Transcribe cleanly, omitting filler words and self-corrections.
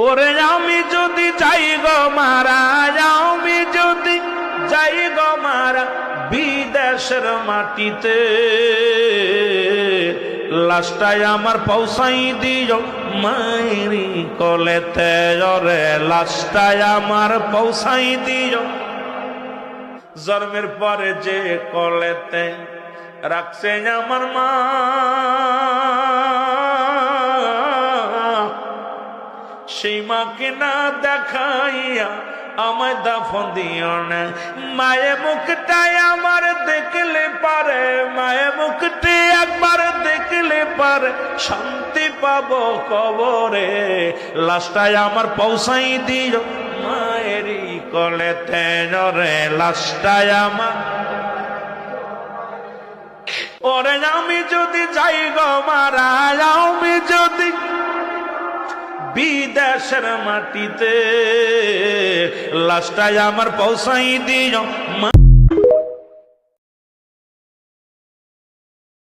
ওরে আমি যদি যাই গো মারা, আমি যদি যাই গো মারা বিদেশের মাটিতে, লাশটাই আমার পৌঁছাই দিও মায়েরি কলেতে। ওরে লাশটাই আমার পৌঁছাই দিও জন্মের পরে যে কলেতে রাখছে আমার মা, সেই মাকে না দেখাইয়া আমায় দাফন দিও না। মায়ের মুখটাই আমার দেখলে পারে, মায়ের মুখটি একবার দেখলে পারে শান্তি পাবো কবরে। লাশটাই আমার পৌঁছাই দিও মায়েরই কলেতে। রে লাশটাই আমার, ওরে আমি যদি যাই গো মারা, আমি যদি বিদেশের মাটিতে, লাশটাই আমার পৌঁছাই দিও